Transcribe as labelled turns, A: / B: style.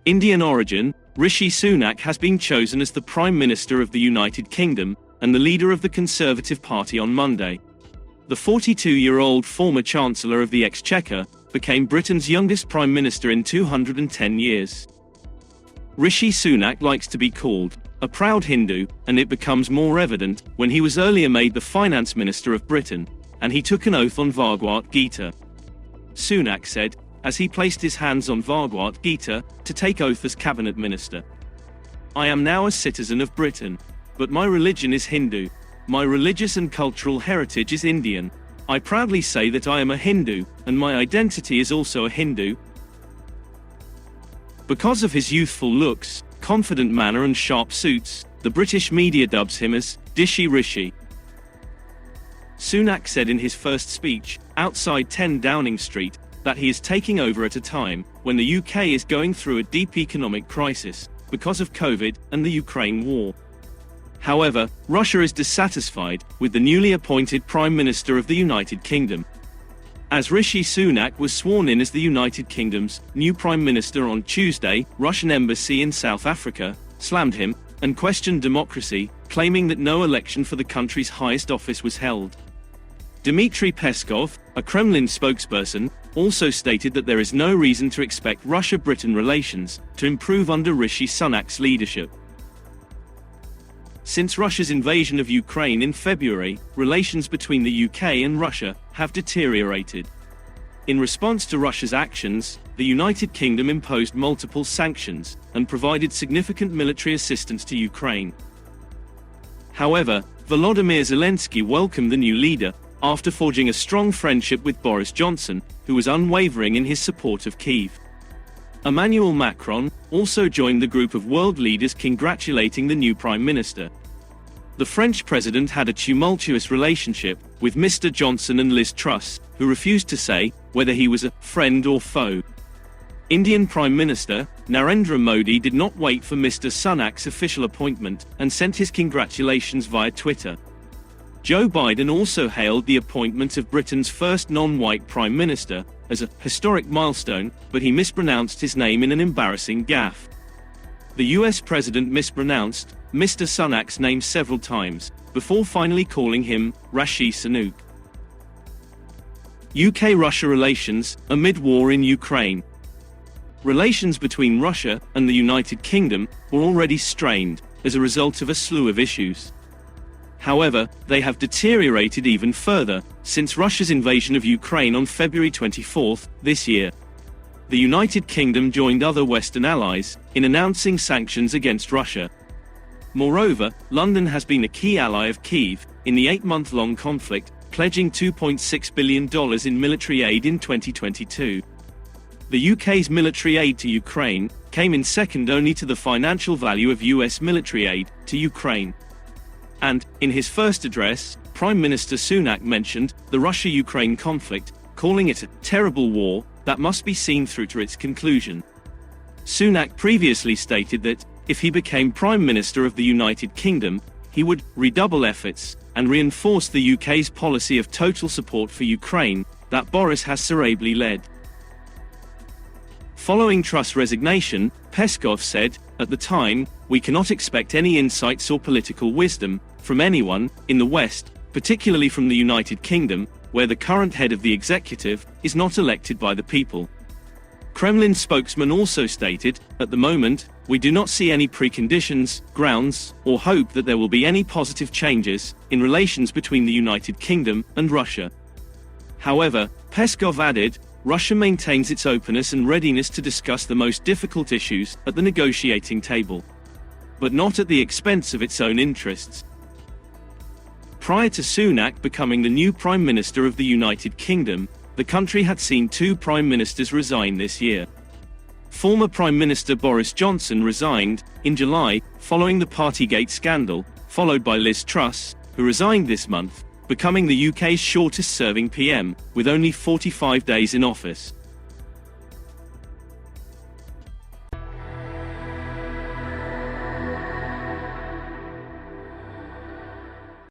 A: Indian origin, Rishi Sunak has been chosen as the Prime Minister of the United Kingdom and the leader of the Conservative Party on Monday. The 42-year-old former Chancellor of the Exchequer became Britain's youngest Prime Minister in 210 years. Rishi Sunak likes to be called a proud Hindu, and it becomes more evident when he was earlier made the Finance Minister of Britain, and he took an oath on Bhagavad Gita. Sunak said, as he placed his hands on Bhagavad Gita, to take oath as Cabinet Minister. "I am now a citizen of Britain. But my religion is Hindu. My religious and cultural heritage is Indian. I proudly say that I am a Hindu, and my identity is also a Hindu." Because of his youthful looks, confident manner and sharp suits, the British media dubs him as Dishy Rishi. Sunak said in his first speech, outside 10 Downing Street, that he is taking over at a time when the UK is going through a deep economic crisis because of COVID and the Ukraine war. However, Russia is dissatisfied with the newly appointed Prime Minister of the United Kingdom. As Rishi Sunak was sworn in as the United Kingdom's new Prime Minister on Tuesday, Russian embassy in South Africa slammed him and questioned democracy, claiming that no election for the country's highest office was held. Dmitry Peskov, a Kremlin spokesperson, also stated that there is no reason to expect Russia-Britain relations to improve under Rishi Sunak's leadership. Since Russia's invasion of Ukraine in February, relations between the UK and Russia have deteriorated. In response to Russia's actions, the United Kingdom imposed multiple sanctions and provided significant military assistance to Ukraine. However, Volodymyr Zelensky welcomed the new leader after forging a strong friendship with Boris Johnson, who was unwavering in his support of Kyiv. Emmanuel Macron also joined the group of world leaders congratulating the new Prime Minister. The French president had a tumultuous relationship with Mr. Johnson and Liz Truss, who refused to say whether he was a friend or foe. Indian Prime Minister Narendra Modi did not wait for Mr. Sunak's official appointment and sent his congratulations via Twitter. Joe Biden also hailed the appointment of Britain's first non-white Prime Minister as a historic milestone, but he mispronounced his name in an embarrassing gaffe. The US president mispronounced Mr. Sunak's name several times, before finally calling him Rishi Sunak. UK-Russia relations amid war in Ukraine. Relations between Russia and the United Kingdom were already strained as a result of a slew of issues. However, they have deteriorated even further since Russia's invasion of Ukraine on February 24 this year. The United Kingdom joined other Western allies in announcing sanctions against Russia. Moreover, London has been a key ally of Kyiv in the 8-month-long conflict, pledging $2.6 billion in military aid in 2022. The UK's military aid to Ukraine came in second only to the financial value of US military aid to Ukraine. And, in his first address, Prime Minister Sunak mentioned the Russia-Ukraine conflict, calling it a terrible war that must be seen through to its conclusion. Sunak previously stated that, if he became Prime Minister of the United Kingdom, he would redouble efforts and reinforce the UK's policy of total support for Ukraine that Boris has so ably led. Following Truss' resignation, Peskov said, "At the time, we cannot expect any insights or political wisdom from anyone in the West, particularly from the United Kingdom, where the current head of the executive is not elected by the people." Kremlin spokesman also stated, "At the moment, we do not see any preconditions, grounds, or hope that there will be any positive changes in relations between the United Kingdom and Russia." However, Peskov added, Russia maintains its openness and readiness to discuss the most difficult issues at the negotiating table, but not at the expense of its own interests. Prior to Sunak becoming the new Prime Minister of the United Kingdom, the country had seen 2 Prime Ministers resign this year. Former Prime Minister Boris Johnson resigned in July following the Partygate scandal, followed by Liz Truss, who resigned this month, becoming the UK's shortest-serving PM, with only 45 days in office.